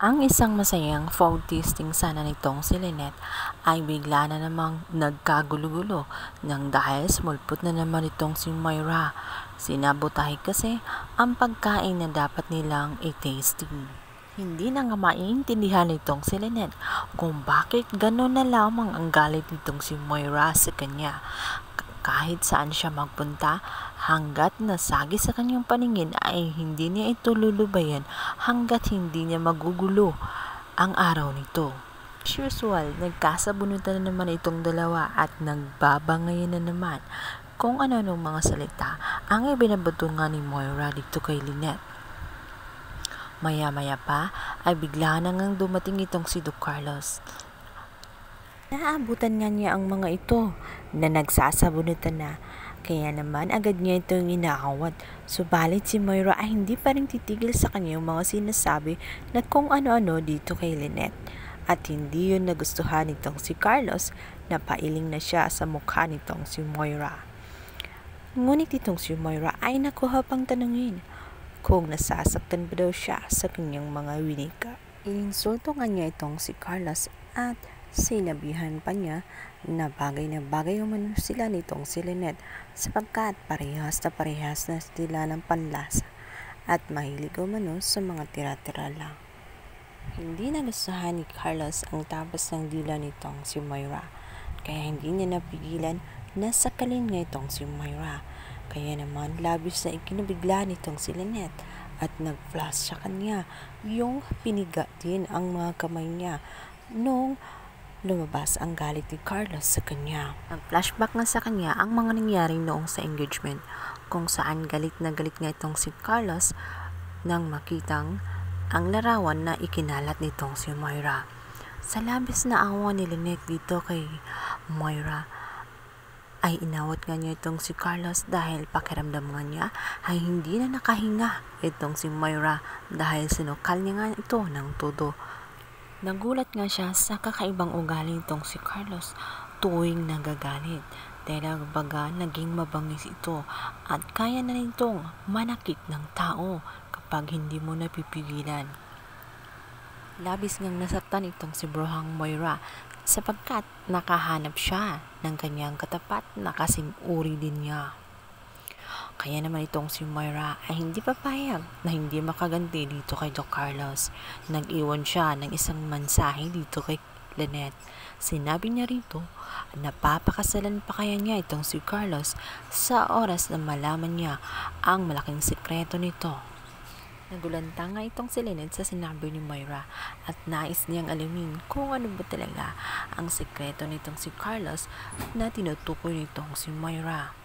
Ang isang masayang food tasting sana nitong si Lynette ay bigla na namang nagkagulo-gulo nang dahil smulpot na naman itong si Moira. Sinabotahe kasi ang pagkain na dapat nilang i-tasting. Hindi na nga maiintindihan nitong si Lynette kung bakit gano'n na lamang ang galit nitong si Moira sa kanya. Kahit saan siya magpunta, hanggat nasagi sa kanyang paningin ay hindi niya ito lulubayan hanggat hindi niya magugulo ang araw nito. As usual, nagkasabunutan na naman itong dalawa at nagbabangayan na naman kung ano-anong mga salita ang ibinabato nga ni Moira dito kay Lynette. Maya-maya pa ay bigla na ngang dumating itong si Doc Carlos. Naabutan nga niya ang mga ito na nagsasabunutan na, kaya naman agad niya itong inaawat. Subalit si Moira ay hindi pa rin titigil sa kanyang mga sinasabi na kung ano-ano dito kay Lynette. At hindi yun nagustuhan nitong si Carlos na pailing na siya sa mukha nitong si Moira. Ngunit itong si Moira ay nakuha pang tanungin kung nasasaktan ba daw siya sa kanyang mga winika. Ininsulto nga niya itong si Carlos at sinabihan pa niya na bagay umano sila nitong si Lynette sapagkat parehas na sila ng panlasa at mahilig umano sa mga tira-tira lang. Hindi nagustuhan ni Carlos ang tapos ng dila nitong si Moira, kaya hindi niya napigilan na sakalin nga itong si Moira. Kaya naman labis na ikinabigla nitong si Lynette at nag-flash sa kanya yung piniga din ang mga kamay niya nung lumabas ang galit ni Carlos sa kanya. Nag-flashback nga sa kanya ang mga nangyari noong sa engagement kung saan galit na galit nga itong si Carlos nang makitang ang larawan na ikinalat nitong si Moira. Sa labis na awa ni Lynette dito kay Moira ay inawat nga niya itong si Carlos dahil pakiramdam nga niya ay hindi na nakahinga itong si Moira dahil sinukal niya nga ito ng todo. Nagulat nga siya sa kakaibang ugali nitong si Carlos tuwing nagagalit dahil baga naging mabangis ito at kaya na nitong manakit ng tao kapag hindi mo napipigilan. Labis ngang nasaktan itong si Brohang Moira sapagkat nakahanap siya ng kanyang katapat na kasing uri din niya. Kaya naman itong si Moira ay hindi papayag na hindi makaganti dito kay Doc Carlos. Nag-iwan siya ng isang mensahe dito kay Lynette. Sinabi niya rito na papakasalan pa kaya niya itong si Carlos sa oras na malaman niya ang malaking sikreto nito. Nagulanta nga itong si Lynette sa sinabi ni Moira at nais niyang alamin kung ano ba talaga ang sikreto nitong si Carlos na tinutukoy nitong si Moira.